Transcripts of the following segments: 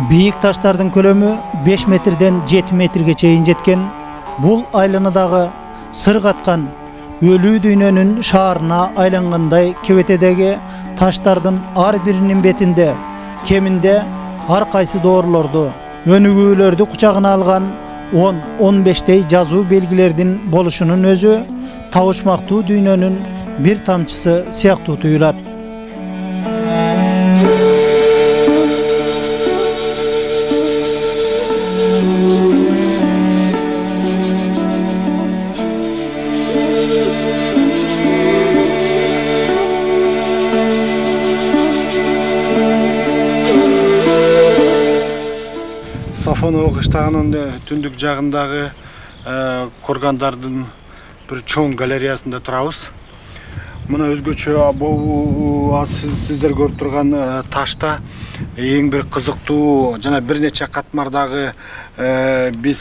Бийик таштардын көлөмү 5 метрден 7 метрге чейин жеткен. Бул айланадагы сыр каткан өлүү дүйнөнүн шаарына айлангандай кебетедеги таштардын ар биринин бетинде кеминде ар кайсы доорлорду, өнүгүүлөрдү кучагына алган 10-15 жазуу белгилердин болушунун өзү табышмактуу дүйнөнүн бир тамчысы сыяктуу туюлат. Сафоново кыштагынын түндүк жагындагы коргандардын бир чоң галереясында турабыз. Мына өзгөчө бул сиздер көрүп турган ташта эң бир кызыктуу жана бир нече катмардагы биз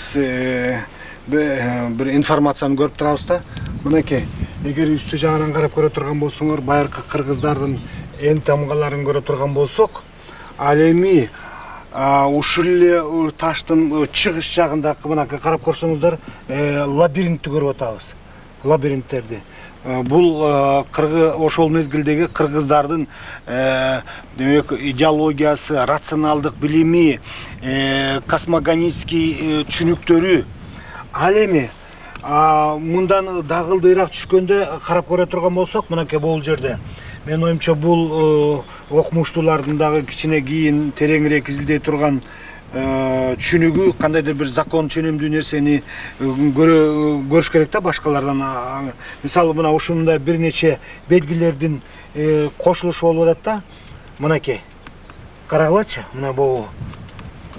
бир информацияны көрүп турабыз да. Мынакей, эгер үстү жагынан карап көрө турган болсоңор, байыркы кыргыздардын эн тамгаларын көрө турган болсок, ал эми ушул эле таштын чыгыш жагындагы мынакей карап көрсөңүздөр, лабиринтти көрүп атабыз. Лабиринттерди. Бул ошол мезгилдеги кыргыздардын демек идеологиясы, рационалдык билими, космогонический түшүнүктөрү. Ал эми мындан дагылдыйраак түшкөндө карап көрө турган болсок, мынакей бул жерде мен оюмча бул окумуштуулардын дагы кичине кийин тереңирээк изилдей турган түшүнүгү, кандайдыр бир закон ченемдүү нерсени көрүш керек да башкалардан. Мисалы мына ушундай бир нече белгилердин кошулушу болуп атат да. Мынакей. Карагылачы, мына бул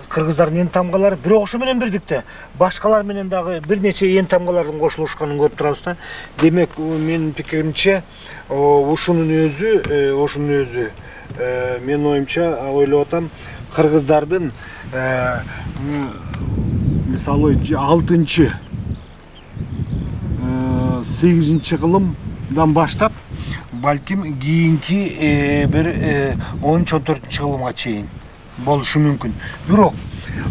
кыргыздардын эн тамгалары бирок ошо менен бирдикте башкалар менен дагы бир нече эн тамгалардын кошулушканын көрүп турабыз да. Демек, менин пикиримче, ушунун өзү мен оюмча ойлоп атам, кыргыздардын мисалы 6-8 кылымдан баштап балким кийинки бир 13-14 кылымга чейин болушу мүмкүн. Бирок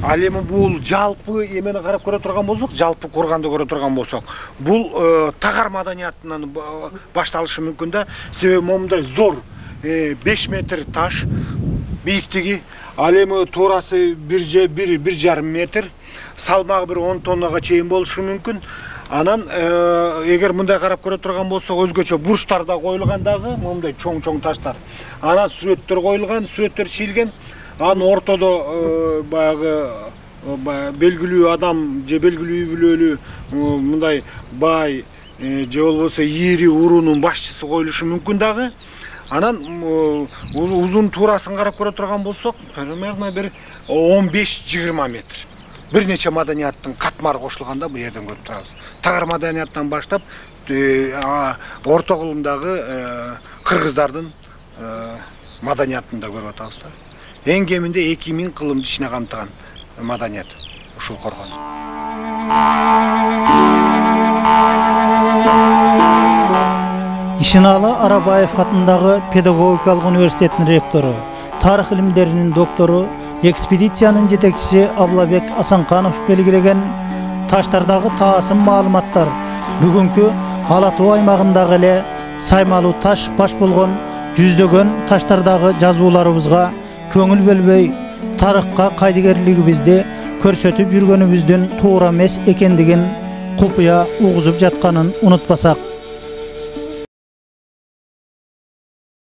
ал эми бул жалпы эмени карап көрө турган болсок, жалпы курганды көрө турган болсок, бул тагар маданиятынан башталышы мүмкүн да. Себеби момундай зор 5 метр таш бийиктиги, ал эми туурасы 1,5 метр, салмагы бир 10 тоннага чейин болушу мүмкүн. Анан эгер мындай карап көрө турган болсок, өзгөчө бурчтар да коюлган дагы, момундай чоң таштар. Анан сүрөттөр коюлган, сүрөттөр чийилген. Анын ортодо баягы белгилүү адам же белгилүү үлөлүү мындай бай же болбосо ири уруунун башчысы коюлушу мүмкүн дагы. Анан узун туурасын карап көрө турган болсок, примерно бир 15-20 метр. Бир нече маданияттын катмары кошулганда бул жерден көрүп турабыз. Тагар маданияттан баштап орто кылымдагы кыргыздардын маданиятын да көрүп атабыз да. Эң кеминде 2000 кылымды ичине камтыган маданият ушул коргон. Ишеналы Арабаев атындагы педагогикалык университетинин ректору, тарых илимдеринин доктору, экспедициянын жетекчиси Аблабек Асанканов белгилеген таштардагы таасым маалыматтар бүгүнкү Ала Тоо аймагындагы эле саймалуу таш баш болгон жүздөгөн таштардагы жазууларыбызга көңүл бөлбөй, тарыхка кайдыгерлигибизди көрсөтүп жүргөнүбүздүн туура эмес экендигин купуя угузуп жатканын унутпасак.